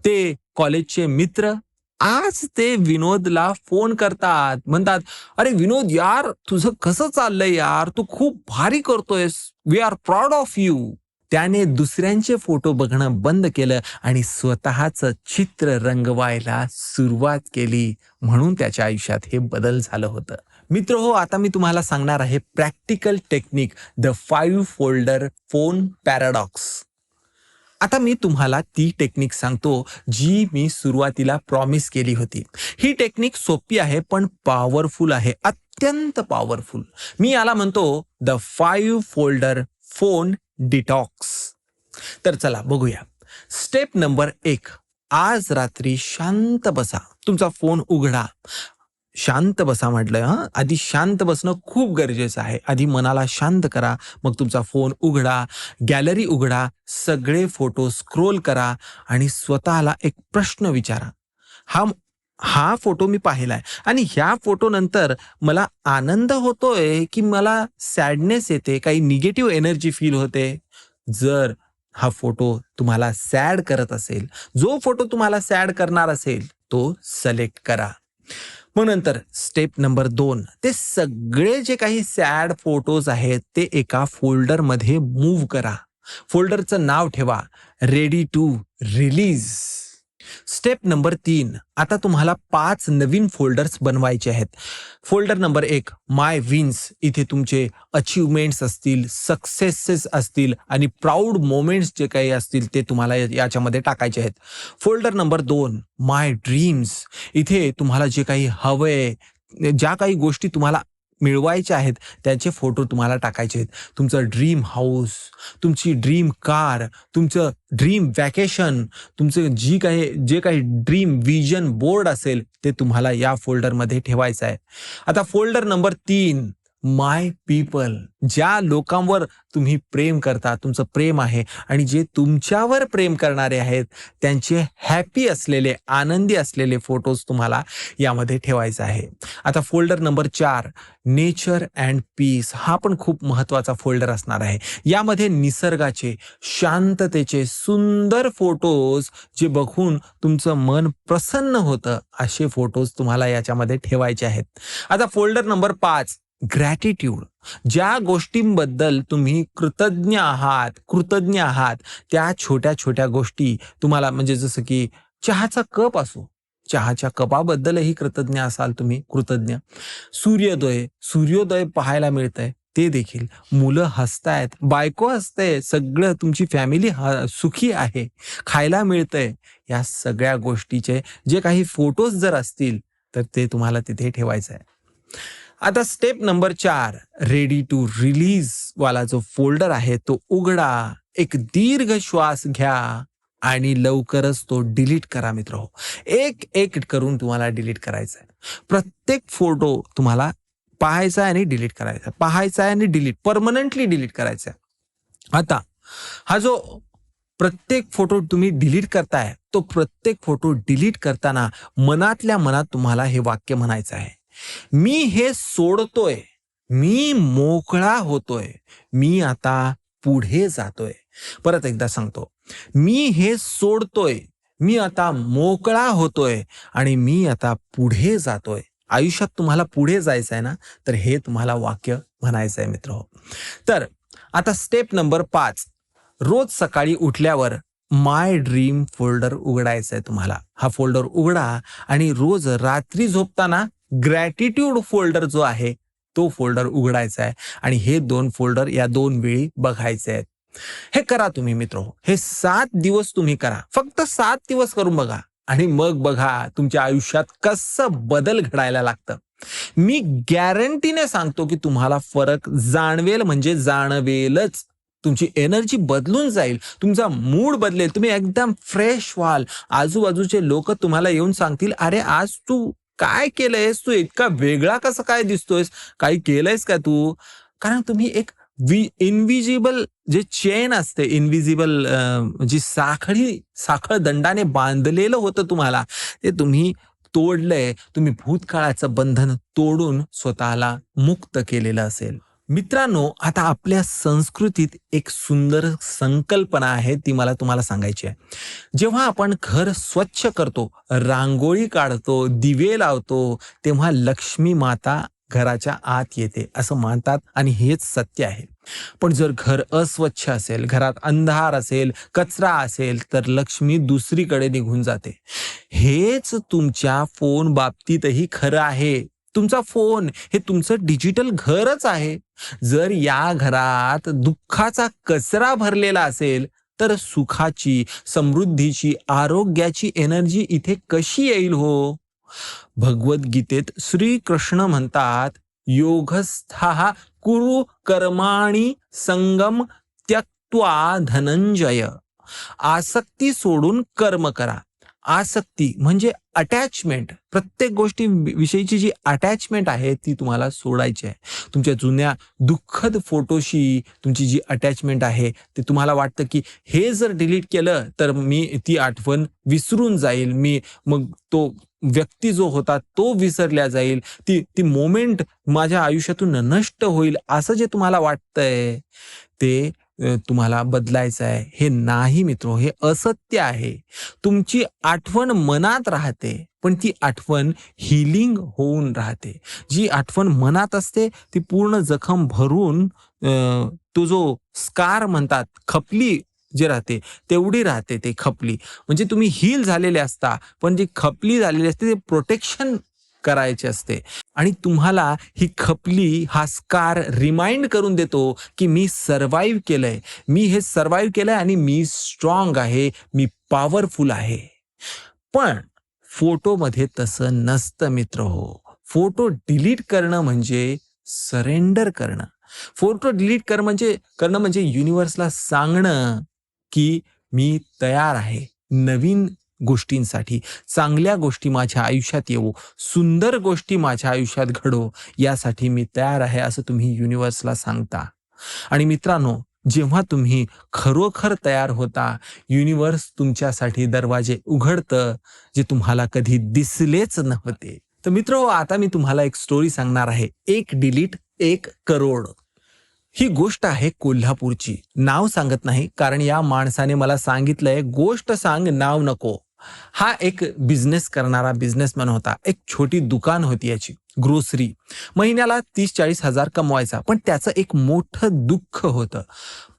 ते कॉलेजचे मित्र आज ते विनोदला फोन करतात, म्हणतात, अरे विनोद यार, तुझं कसं चाललंय यार, तू खूप भारी करतोयस, we are proud of you. त्याने दुसऱ्यांचे फोटो बघणं बंद केलं आणि स्वतःचं चित्र रंगवायला सुरुवात केली. म्हणून त्याच्या आयुष्यात हे बदल झालं होतं. मित्र हो, आता मी तुम्हाला सांगणार आहे practical technique, the 5 folder phone paradox. आता मी तुम्हाला ती टेक्निक सांगतो जी मी सुरुवातीला प्रॉमिस केली होती. ही टेक्निक सोपी आहे पण पॉवरफुल आहे, अत्यंत पॉवरफुल. मी याला म्हणतो द 5 फोल्डर फोन डिटॉक्स. तर चला बघूया. स्टेप नंबर 1, आज रात्री शांत बसा, तुमचा फोन उघडा, शांत बसा म्हटलंय. आधी शांत बसणं खूप गरजेचं आहे. आधी मनाला शांत करा. मग तुमचा फोन उघडा, गॅलरी उघडा, सगळे फोटो स्क्रोल करा आणि स्वतःला एक प्रश्न विचारा. हा हा फोटो मी पाहिलाय आणि ह्या फोटो नंतर मला आनंद होतोय, की मला सॅडनेस येते, काही निगेटिव्ह एनर्जी फील होते. जर हा फोटो तुम्हाला सॅड करत असेल, जो फोटो तुम्हाला सॅड करणार असेल, तो सिलेक्ट करा. मग नंतर स्टेप नंबर 2, ते सगळे जे काही सॅड फोटोज आहेत ते एका फोल्डरमध्ये मूव्ह करा. फोल्डरचं नाव ठेवा ready to release. Step number 3, आता तुम्हाला 5 नवीन फोल्डर्स बनवायचे आहेत. फोल्डर नंबर 1 माय विन्स, इथे तुमचे अचीवमेंट्स असतील, सक्सेसेस असतील आणि प्राऊड मोमेंट्स जे काही असतील ते तुम्हाला याच्यामध्ये टाकायचे आहेत. फोल्डर नंबर 2 माय ड्रीम्स, इथे तुम्हाला जे काही हवंय, ज्या काही गोष्टी तुम्हाला मिळवायच्या आहेत त्याचे फोटो तुम्हाला टाकायचे आहेत. तुमचं ड्रीम हाऊस, तुमची ड्रीम कार, तुमचं ड्रीम वॅकेशन, तुमचं जे काही ड्रीम विजन बोर्ड असेल ते तुम्हाला या फोल्डरमध्ये ठेवायचं आहे. आता फोल्डर नंबर 3 माय पीपल, ज्या लोकांवर तुम्ही प्रेम करता, तुमचं प्रेम आहे आणि जे तुमच्यावर प्रेम करणारे आहेत त्यांचे हॅपी असलेले, आनंदी असलेले फोटोज तुम्हाला यामध्ये ठेवायचा आहे. आता folder number 4 nature and peace, हा पण खूप महत्वाचा फोल्डर असणार आहे. यामध्ये निसर्गाचे, शांततेचे सुंदर फोटोज जे बघून तुमचं मन प्रसन्न होतं असे फोटोज तुम्हाला याच्यामध्ये ठेवायचे आहेत. आता फोल्डर नंबर 5 ग्रॅटिट्यूड, ज्या गोष्टींबद्दल तुम्ही कृतज्ञ आहात त्या छोट्या छोट्या गोष्टी तुम्हाला, म्हणजे जसं की चहाचा कप असो, चहाच्या कपाबद्दलही कृतज्ञ असाल तुम्ही, कृतज्ञ. सूर्योदय पाहायला मिळतंय ते देखील, मुलं हसतायत, बायको हसते, सगळं तुमची फॅमिली सुखी आहे, खायला मिळतंय, या सगळ्या गोष्टीचे जे काही फोटोज जर असतील तर ते तुम्हाला तिथे ठेवायचं आहे. आता step number 4 ready to release वाला जो फोल्डर आहे तो उघडा, एक दीर्घ श्वास घ्या आणि लवकरच तो डिलीट करा मित्र. एक एक करून तुम्हाला डिलीट करायचा आहे. प्रत्येक फोटो तुम्हाला पाहायचा आहे आणि डिलीट करायचा, पाहायचा आहे आणि डिलीट, परमनंटली डिलीट करायचा आहे. आता हा जो प्रत्येक फोटो तुम्ही डिलीट करताय, तो प्रत्येक फोटो डिलीट करताना मनातल्या मनात तुम्हाला हे वाक्य म्हणायचं आहे, मी हे सोडतोय, मी मोकळा होतोय, मी आता पुढे जातोय. परत एकदा सांगतो, मी हे सोडतोय, मी आता मोकळा होतोय आणि मी आता पुढे जातोय. आयुष्यात तुम्हाला पुढे जायचं आहे ना, तर हे तुम्हाला वाक्य म्हणायचं आहे मित्र. तर आता स्टेप नंबर 5, रोज सकाळी उठल्यावर माय ड्रीम फोल्डर उघडायचं आहे तुम्हाला. हा फोल्डर उघडा आणि रोज रात्री झोपताना ग्रॅटिट्यूड फोल्डर जो आहे तो फोल्डर उघडायचा आहे आणि हे 2 फोल्डर या 2 वेळी बघायचे आहेत. हे करा तुम्ही मित्र, हे 7 दिवस तुम्ही करा, फक्त 7 दिवस करून बघा आणि मग बघा तुमच्या आयुष्यात कसं बदल घडायला लागतं. मी गॅरंटीने सांगतो की तुम्हाला फरक जाणवेल, म्हणजे जाणवेलच. तुमची एनर्जी बदलून जाईल, तुमचा मूड बदलेल, तुम्ही एकदम फ्रेश व्हाल. आजूबाजूचे लोक तुम्हाला येऊन सांगतील, अरे आज तू काय केलंयस, तू इतका वेगळा कसं काय दिसतोयस, काही केलंयस का तू. कारण तुम्ही एक इनविजिबल जे चेन असते, इनविजिबल जी साखळ दंडाने बांधलेलं होतं तुम्हाला, ते तुम्ही तोडलंय. तुम्ही भूतकाळाचं बंधन तोडून स्वतःला मुक्त केलेलं असेल. मित्रांनो, आता आपल्या संस्कृतीत एक सुंदर संकल्पना आहे, ती मला तुम्हाला सांगायची आहे. जेव्हा आपण घर स्वच्छ करतो, रांगोळी काढतो, दिवे लावतो, तेव्हा लक्ष्मी माता घराच्या आत येते असं मानतात आणि हेच सत्य आहे. पण जर घर अस्वच्छ असेल, घरात अंधार असेल, कचरा असेल, तर लक्ष्मी दुसरीकडे निघून जाते. हेच तुमच्या फोन बाबतीतही खरं आहे. तुमचा फोन हे तुमचं डिजिटल घरच आहे. जर या घरात दुःखाचा कचरा भरलेला असेल तर सुखाची, समृद्धीची, आरोग्याची एनर्जी इथे कशी येईल हो. भगवद्गीतेत श्रीकृष्ण म्हणतात, योगस्थः कुरु कर्माणि संगम त्यक्त्वा धनंजय, आसक्ती सोडून कर्म करा. आसक्ती म्हणजे अटॅचमेंट, प्रत्येक गोष्टी विषयीची जी अटॅचमेंट आहे ती तुम्हाला सोडायची आहे. तुमच्या जुन्या दुःखद फोटोशी तुमची जी अटॅचमेंट आहे ते तुम्हाला वाटतं की हे जर डिलीट केलं तर मी ती आठवण विसरून जाईल, मी मग तो व्यक्ती जो होता तो विसरला जाईल, ती ती मोमेंट माझ्या आयुष्यातून नष्ट होईल, असं जे तुम्हाला वाटतंय ते तुम्हाला बदलायचं आहे. हे नाही मित्रो, हे असत्य आहे. तुमची आठवण मनात राहते, पण ती आठवण हीलिंग होऊन राहते. जी आठवण मनात असते ती पूर्ण जखम भरून तो जो स्कार म्हणतात, खपली जे राहते, तेवढी राहते ते खपली. म्हणजे तुम्ही हील झालेले असता, पण जी खपली झालेली असते ते प्रोटेक्शन करायचे असते. आणि तुम्हाला ही खपली, हा स्कार रिमाइंड करून देतो, की मी सर्व्हाइव्ह केलंय. मी हे सर्व्हाइव्ह केलंय आणि मी स्ट्राँग आहे, मी पॉवरफुल आहे. पण फोटोमध्ये तसं नसतं मित्रहो. फोटो डिलीट करणं म्हणजे सरेंडर करणं. फोटो डिलीट करणं म्हणजे युनिव्हर्सला सांगणं, की मी तयार आहे नवीन गोष्टींसाठी. चांगल्या गोष्टी माझ्या आयुष्यात येवो, सुंदर गोष्टी माझ्या आयुष्यात घडो, यासाठी मी तयार आहे असं तुम्ही युनिव्हर्सला सांगता. आणि मित्रांनो, जेव्हा तुम्ही खरोखर तयार होता, युनिव्हर्स तुमच्यासाठी दरवाजे उघडतं, जे तुम्हाला कधी दिसलेच नव्हते. तर मित्रहो, आता मी तुम्हाला एक स्टोरी सांगणार आहे. एक डिलीट, एक करोड. ही गोष्ट आहे कोल्हापूरची. नाव सांगत नाही, कारण या माणसाने मला सांगितलंय, गोष्ट सांग, नाव नको. हा एक बिझनेस करणारा बिझनेसमॅन होता. एक छोटी दुकान होती याची, ग्रोसरी. महिन्याला 30-40 हजार कमवायचा. पण त्याचं एक मोठं दुःख होतं.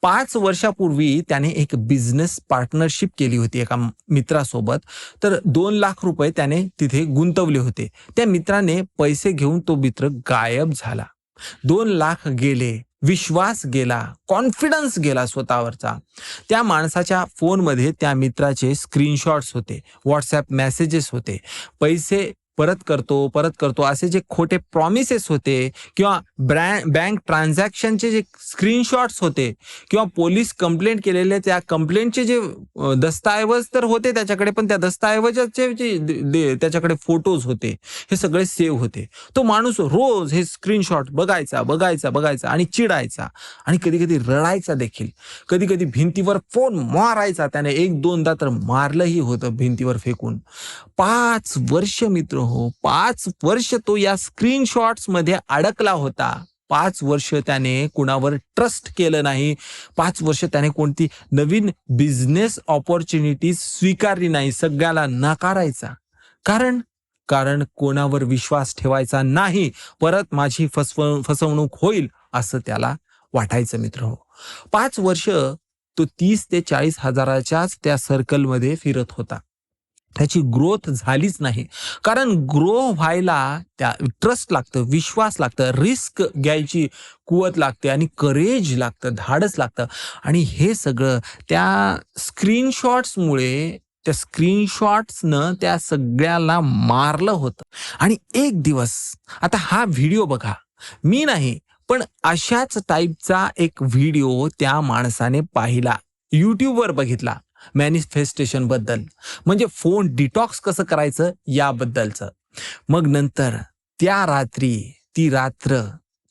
5 वर्षापूर्वी त्याने एक बिझनेस पार्टनरशिप केली होती एका मित्रासोबत. तर 2 लाख रुपये त्याने तिथे गुंतवले होते. त्या मित्राने पैसे घेऊन तो मित्र गायब झाला. 2 लाख गेले, विश्वास गेला, कॉन्फिडन्स गेला स्वतःवरचा. त्या माणसाच्या फोनमध्ये त्या मित्राचे स्क्रीनशॉट्स होते, व्हॉट्सॲप मेसेजेस होते. पैसे परत करतो असे जे खोटे प्रॉमिसेस होते, किंवा बँक ट्रान्झॅक्शनचे जे स्क्रीनशॉट्स होते, किंवा पोलीस कंप्लेंट केलेले त्या कंप्लेंटचे जे दस्तऐवज तर होते त्याच्याकडे, पण त्या दस्तऐवजाचे त्याच्याकडे फोटोज होते, हे सगळे सेव्ह होते. तो माणूस रोज हे स्क्रीनशॉट बघायचा आणि चिडायचा, आणि कधी कधी रडायचा देखील. कधी कधी भिंतीवर फोन मारायचा. त्याने 1-2दा तर मारलंही होतं भिंतीवर फेकून. 5 वर्ष मित्र हो, 5 वर्ष तो या स्क्रीनशॉट्स मध्ये अडकला होता. 5 वर्ष त्याने कुणावर ट्रस्ट केलं नाही. 5 वर्ष त्याने कोणती नवीन बिझनेस ऑपॉर्च्युनिटी स्वीकारली नाही. सगळ्याला नाकारायचा. कारण कारण कोणावर विश्वास ठेवायचा नाही. परत माझी फसवणूक होईल असं त्याला वाटायचं मित्र हो. 5 वर्ष तो 30 ते 40 हजाराच्याच त्या सर्कलमध्ये फिरत होता. त्याची ग्रोथ झालीच नाही. कारण ग्रो व्हायला त्या ट्रस्ट लागतं, विश्वास लागतं, रिस्क घ्यायची कुवत लागते, आणि करेज लागतं, धाडस लागतं. आणि हे सगळं त्या स्क्रीनशॉट्समुळे, त्या स्क्रीनशॉट्सनं त्या सगळ्याला मारलं होतं. आणि एक दिवस, आता हा व्हिडिओ बघा, मी नाही, पण अशाच टाईपचा एक व्हिडिओ त्या माणसाने पाहिला, YouTubeवर बघितला, मॅनिफेस्टेशन बद्दल, म्हणजे फोन डिटॉक्स कसं करायचं याबद्दलचं. मग नंतर त्या रात्री, ती रात्र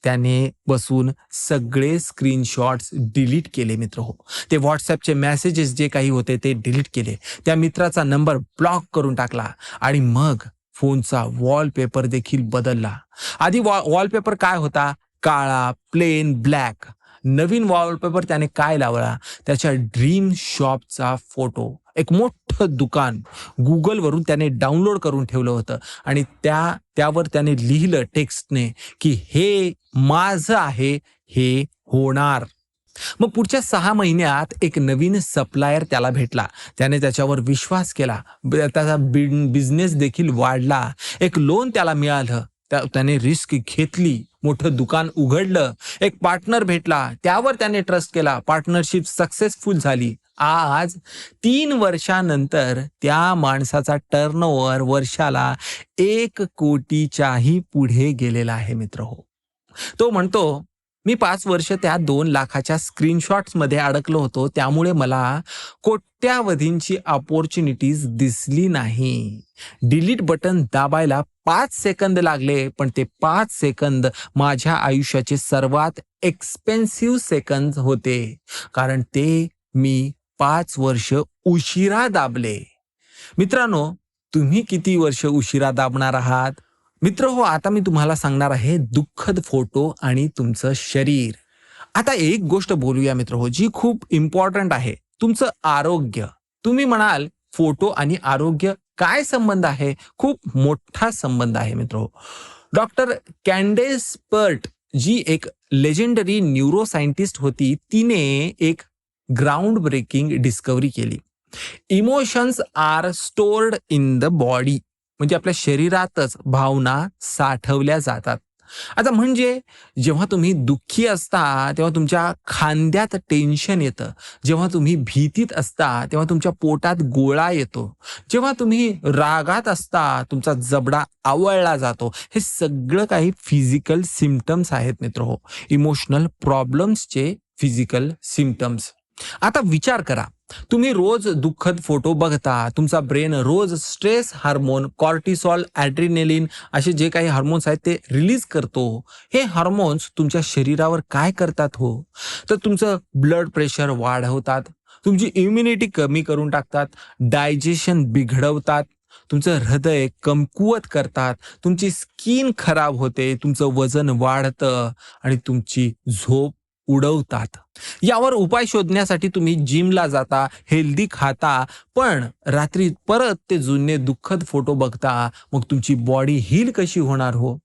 त्याने बसून सगळे स्क्रीनशॉट्स डिलीट केले मित्र हो. ते व्हॉट्सॲपचे मेसेजेस जे काही होते ते डिलीट केले. त्या मित्राचा नंबर ब्लॉक करून टाकला. आणि मग फोनचा वॉलपेपर देखील बदलला. आधी वॉलपेपर काय होता? काळा, प्लेन ब्लॅक. नवीन वॉलपेपर त्याने काय लावला? त्याच्या ड्रीम शॉपचा फोटो, एक मोठं दुकान गुगलवरून त्याने डाउनलोड करून ठेवलं होतं. आणि त्यावर त्याने लिहिलं टेक्स्टने, की हे माझं आहे, हे होणार. मग पुढच्या 6 महिन्यात एक नवीन सप्लायर त्याला भेटला. त्याने त्याच्यावर विश्वास केला. त्याचा बिझनेस देखील वाढला. एक लोन त्याला मिळालं. त्याने रिस्क घेतली, मोठं दुकान उघडलं. एक पार्टनर भेटला, त्यावर त्याने ट्रस्ट केला. पार्टनरशिप सक्सेसफुल झाली. आज 3 वर्षानंतर त्या माणसाचा टर्नओव्हर वर्षाला 1 कोटीच्याही पुढे गेलेला आहे मित्र हो. तो म्हणतो, मी 5 वर्ष त्या 2 लाखाच्या स्क्रीनशॉट्समध्ये अडकलो होतो. त्यामुळे मला कोट्यावधींची अपॉर्च्युनिटीज दिसली नाही. डिलीट बटन दाबायला 5 सेकंद लागले, पण ते 5 सेकंद माझ्या आयुष्याचे सर्वात एक्सपेन्सिव्ह सेकंद होते. कारण ते मी 5 वर्ष उशिरा दाबले. मित्रांनो, तुम्ही किती वर्ष उशिरा दाबणार आहात? मित्र हो, आता मी तुम्हाला सांगणार आहे दुःखद फोटो आणि तुमचं शरीर. आता एक गोष्ट बोलूया मित्र हो, जी खूप इम्पॉर्टंट आहे, तुमचं आरोग्य. तुम्ही म्हणाल फोटो आणि आरोग्य काय संबंध आहे? खूप मोठा संबंध आहे मित्र हो. डॉक्टर कॅन्डेस पर्ट जी एक लेजेंडरी न्यूरोसायंटिस्ट होती, तिने एक ग्राउंड ब्रेकिंग डिस्कवरी केली. Emotions are stored in the body, म्हणजे आपल्या शरीरातच भावना साठवल्या जातात. आता म्हणजे जेव्हा तुम्ही दुःखी असता तेव्हा तुमच्या खांद्यात टेन्शन येतं. जेव्हा तुम्ही भीतीत असता तेव्हा तुमच्या पोटात गोळा येतो. जेव्हा तुम्ही रागात असता तुमचा जबडा आवळला जातो. हे सगळं काही फिजिकल सिम्पटम्स आहेत मित्र हो, इमोशनल प्रॉब्लेम्सचे फिजिकल सिम्पटम्स. आता विचार करा, तुम्ही रोज दुःखद फोटो बघता, तुमचा ब्रेन रोज स्ट्रेस हार्मोन, कॉर्टिसॉल, ॲड्रिनालिन असे जे काही हार्मोन्स आहेत ते रिलीज करतो. हे हार्मोन्स तुमच्या शरीरावर काय करतात हो? तर तुमचं ब्लड प्रेशर वाढवतात, तुमची इम्युनिटी कमी करून टाकतात, डायजेशन बिघडवतात, तुमचं हृदय कमकुवत करतात, तुमची स्किन खराब होते, तुमचं वजन वाढतं आणि तुमची झोप उडवतात. यावर उपाय शोधण्यासाठी तुम्ही जिमला जाता, हेल्दी खाता, पण रात्री परत ते जुने दुःखद फोटो बघता. मग तुमची बॉडी हील कशी होणार हो?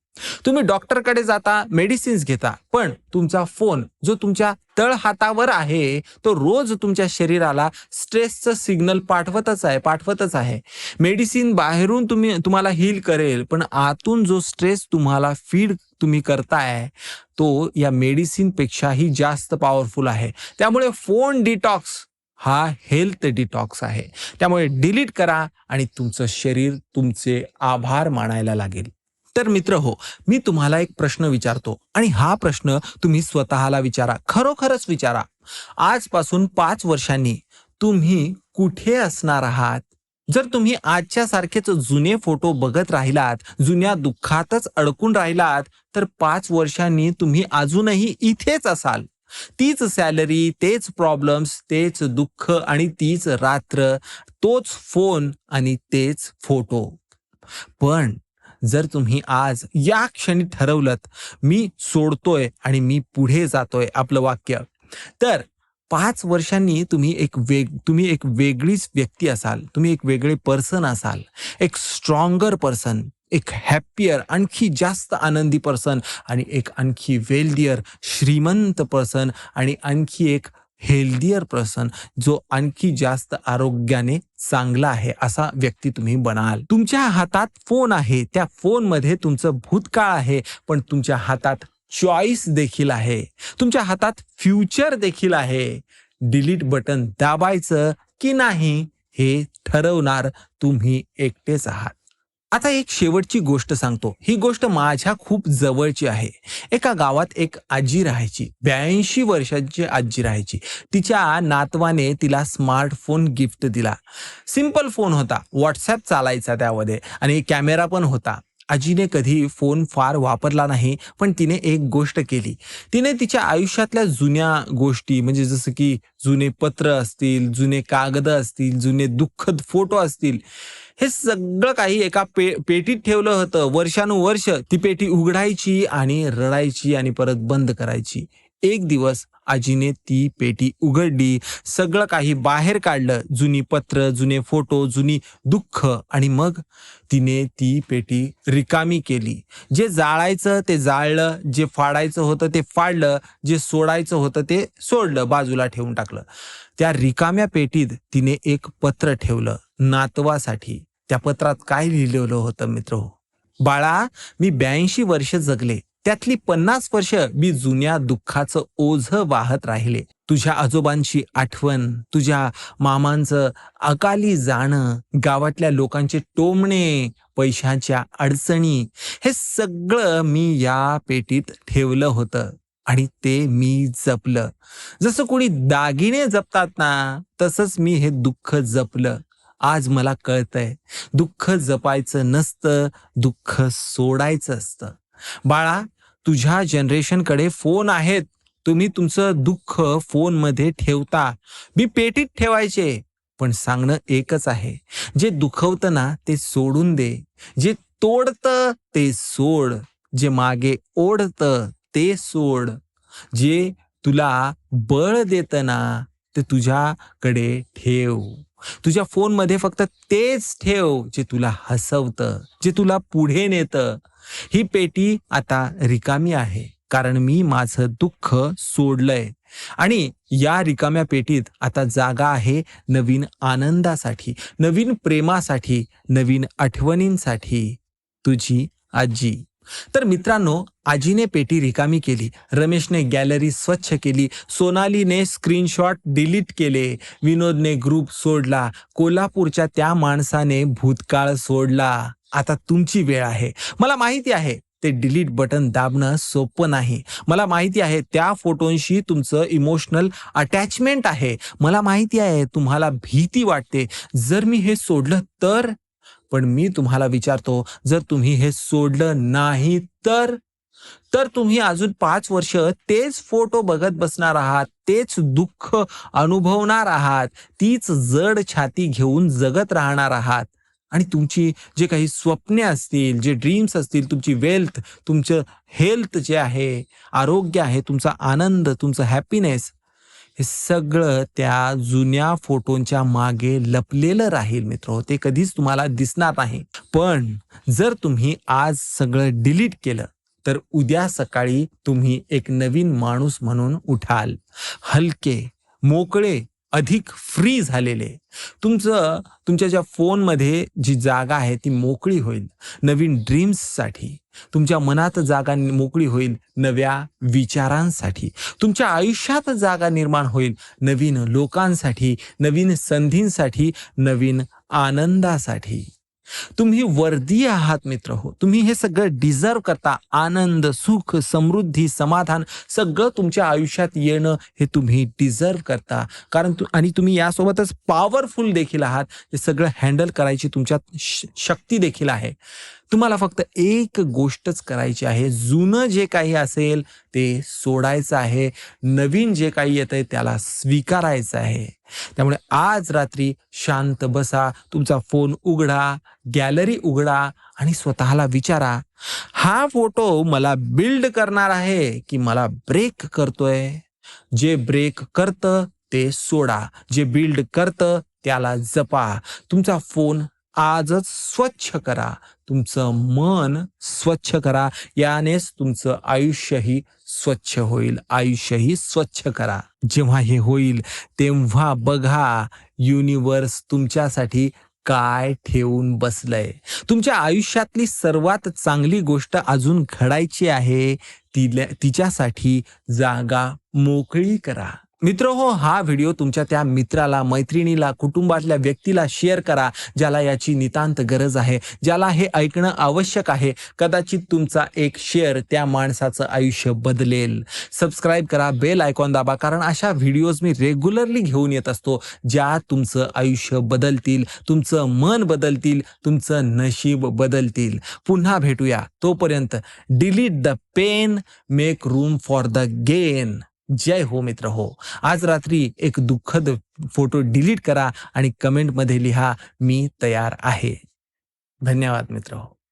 तुम्ही डॉक्टरकडे जाता, मेडिसिन्स घेता, पण तुमचा फोन जो तुमच्या तळहातावर आहे तो रोज तुमच्या शरीराला स्ट्रेसचं सिग्नल पाठवतच आहे. मेडिसिन बाहेरून तुम्हाला हील करेल, पण आतून जो स्ट्रेस तुम्हाला फीड तुम्ही करताय तो या मेडिसिन पेक्षाही जास्त पॉवरफुल आहे. त्यामुळे फोन डिटॉक्स हा हेल्थ डिटॉक्स आहे. त्यामुळे डिलीट करा आणि तुमचं शरीर तुमचे आभार मानायला लागेल. तर मित्र हो, मी तुम्हाला एक प्रश्न विचारतो आणि हा प्रश्न तुम्ही स्वतःला विचारा, खरोखरच विचारा. आजपासून 5 वर्षांनी तुम्ही कुठे असणार आहात? जर तुम्ही आजच्या सारखेच जुने फोटो बघत राहिलात, जुन्या दुःखातच अडकून राहिलात, तर 5 वर्षांनी तुम्ही अजूनही इथेच असाल. तीच सॅलरी, तेच प्रॉब्लेम्स, तेच दुःख आणि तीच रात्र, तोच फोन आणि तेच फोटो. पण जर तुम्ही आज या क्षणी ठरवलंत, मी सोडतोय आणि मी पुढे जातोय आपलं वाक्य, तर 5 वर्षांनी तुम्ही एक वेगळीच व्यक्ती असाल. तुम्ही एक वेगळे पर्सन असाल, एक स्ट्रॉंगर पर्सन, एक हॅप्पियर, आणखी जास्त आनंदी पर्सन आणि एक आणखी वेल्दियर, श्रीमंत पर्सन आणि आणखी एक हेल्दियर पर्सन, जो आणखी जास्त आरोग्याने चांगला आहे असा व्यक्ती तुम्ही बनाल. तुमच्या हातात फोन आहे, त्या फोनमध्ये तुमचं भूतकाळ आहे, पण तुमच्या हातात चॉईस देखील आहे. तुमच्या हातात फ्युचर देखील आहे. डिलीट बटन दाबायचं की नाही हे ठरवणार तुम्ही एकटेच आहात. आता एक शेवटची गोष्ट सांगतो. ही गोष्ट माझ्या खूप जवळची आहे. एका गावात एक आजी राहायची. 82 वर्षांची आजी राहायची. तिच्या नातवाने तिला स्मार्टफोन गिफ्ट दिला. सिंपल फोन होता. WhatsApp चालायचा त्यामध्ये आणि कॅमेरा पण होता. आजीने कधी फोन फार वापरला नाही, पण तिने एक गोष्ट केली. तिने तिच्या आयुष्यातल्या जुन्या गोष्टी, म्हणजे जसं की जुने पत्र असतील, जुने कागद असतील, जुने दुःखद फोटो असतील, हे सगळं काही एका पेटीत ठेवलं होतं. वर्षानुवर्ष ती पेटी उघडायची आणि रडायची आणि परत बंद करायची. एक दिवस आजीने ती पेटी उघडली, सगळं काही बाहेर काढलं, जुनी पत्र, जुने फोटो, जुनी दुःख, आणि मग तिने ती पेटी रिकामी केली. जे जाळायचं ते जाळलं, जे फाडायचं होतं ते फाडलं, जे सोडायचं होतं ते सोडलं, बाजूला ठेवून टाकलं. त्या रिकाम्या पेटीत तिने एक पत्र ठेवलं नातवासाठी. त्या पत्रात काय लिहिलेलं होतं मित्र? बाळा, मी 82 वर्ष जगले, त्यातली 50 वर्ष मी जुन्या दुःखाचं ओझं वाहत राहिले. तुझ्या आजोबांची आठवण, तुझ्या मामांचं अकाली जाणं, गावातल्या लोकांचे टोमणे, पैशाच्या अडचणी, हे सगळं मी या पेटीत ठेवलं होतं. आणि ते मी जपलं. जसं कोणी दागिने जपतात ना, तसंच मी हे दुःख जपलं. आज मला कळतंय, दुःख जपायचं नसतं, दुःख सोडायचं असतं. बाळा, तुझ्या जनरेशनकडे फोन आहेत. तुम्ही तुमचं दुःख फोनमध्ये ठेवता. मी पेटीत ठेवायचे. पण सांगणं एकच आहे, जे दुखवतं ना ते सोडून दे. जे तोडतं ते सोड. जे मागे ओढतं ते सोड. जे तुला बळ देतं ना, ते तुझ्याकडे ठेव. तुझ्या फोनमध्ये फक्त तेच ठेव, जे तुला हसवतं, जे तुला पुढे नेतं. ही पेटी आता रिकामी आहे, कारण मी माझं दुःख सोडलंय. आणि या रिकाम्या पेटीत आता जागा आहे नवीन आनंदासाठी, नवीन प्रेमासाठी, नवीन आठवणींसाठी. तुझी आजी. तर मित्रांनो, आजीने पेटी रिकामी केली, रमेशने गॅलरी स्वच्छ केली, सोनालीने स्क्रीनशॉट डिलीट केले, विनोदने ग्रुप सोडला, कोल्हापूरच्या त्या माणसाने भूतकाळ सोडला. आता तुमची वेळ आहे. मला माहिती आहे ते डिलीट बटन दाबणं सोपं नाही. मला माहिती आहे त्या फोटोंशी तुमचं इमोशनल अटॅचमेंट आहे. मला माहिती आहे तुम्हाला भीती वाटते, जर मी हे सोडलं तर. पण मी तुम्हाला विचारतो, जर तुम्ही हे सोडलं नाही तर? तर तुम्ही अजून 5 वर्ष तेच फोटो बघत बसणार आहात, तेच दुःख अनुभवणार आहात, तीच जड छाती घेऊन जगत राहणार आहात. आणि तुमची जे काही स्वप्ने असतील, जे ड्रीम्स असतील, तुमची वेल्थ, तुमचं हेल्थ जे आहे, आरोग्य आहे, तुमचा आनंद, तुमचं हॅपीनेस, हे सगळं त्या जुन्या फोटोंच्या मागे लपलेलं राहील मित्र. ते कधीच तुम्हाला दिसणार नाही. पण जर तुम्ही आज सगळं डिलीट केलं, तर उद्या सकाळी तुम्ही एक नवीन माणूस म्हणून उठाल. हलके, मोकळे, अधिक फ्री झालेले. तुमच्या ज्या फोनमध्ये जी जागा आहे ती मोकळी होईल नवीन ड्रीम्ससाठी. तुमच्या मनात जागा मोकळी होईल नव्या विचारांसाठी. तुमच्या आयुष्यात जागा निर्माण होईल नवीन लोकांसाठी, नवीन संधींसाठी, नवीन आनंदासाठी. तुम्ही वर्दी आहात मित्र हो. तुम्ही हे सगळं डिझर्व करता. आनंद, सुख, समृद्धी, समाधान सगळं तुमच्या आयुष्यात येणं हे तुम्ही डिझर्व करता. कारण आणि तुम्ही यासोबतच पॉवरफुल देखील आहात. हे सगळं हँडल करायची तुमच्यात शक्ती देखील आहे. तुम्हाला फक्त एक गोष्टच करायची आहे. जुनं जे काही असेल ते सोडायचं आहे. नवीन जे काही येतंय त्याला स्वीकारायचं आहे. त्यामुळे आज रात्री शांत बसा, तुमचा फोन उघडा, गॅलरी उघडा आणि स्वतःला विचारा, हा फोटो मला बिल्ड करणार आहे की मला ब्रेक करतोय? जे ब्रेक करतं ते सोडा, जे बिल्ड करतं त्याला जपा. तुमचा फोन आजच स्वच्छ करा, तुमचं मन स्वच्छ करा. यानेच तुमचं आयुष्यही स्वच्छ होईल. आयुष्यही स्वच्छ करा. जेव्हा हे होईल तेव्हा बघा युनिवर्स तुमच्यासाठी काय ठेवून बसलंय. तुमच्या आयुष्यातली सर्वात चांगली गोष्ट अजून घडायची आहे. तिच्यासाठी जागा मोकळी करा. मित्र हो, हा व्हिडिओ तुमच्या त्या मित्राला, मैत्रिणीला, कुटुंबातल्या व्यक्तीला शेअर करा, ज्याला याची नितांत गरज आहे, ज्याला हे ऐकणं आवश्यक आहे. कदाचित तुमचा एक शेअर त्या माणसाचं आयुष्य बदलेल. सबस्क्राईब करा, बेल आयकॉन दाबा, कारण अशा व्हिडिओज मी रेग्युलरली घेऊन येत असतो, ज्या तुमचं आयुष्य बदलतील, तुमचं मन बदलतील, तुमचं नशीब बदलतील. पुन्हा भेटूया. तोपर्यंत delete the pain, make room for the gain. जय हो मित्र हो. आज रात्री एक दुःखद फोटो डिलीट करा आणि कमेंटमध्ये लिहा, मी तयार आहे. धन्यवाद मित्र हो.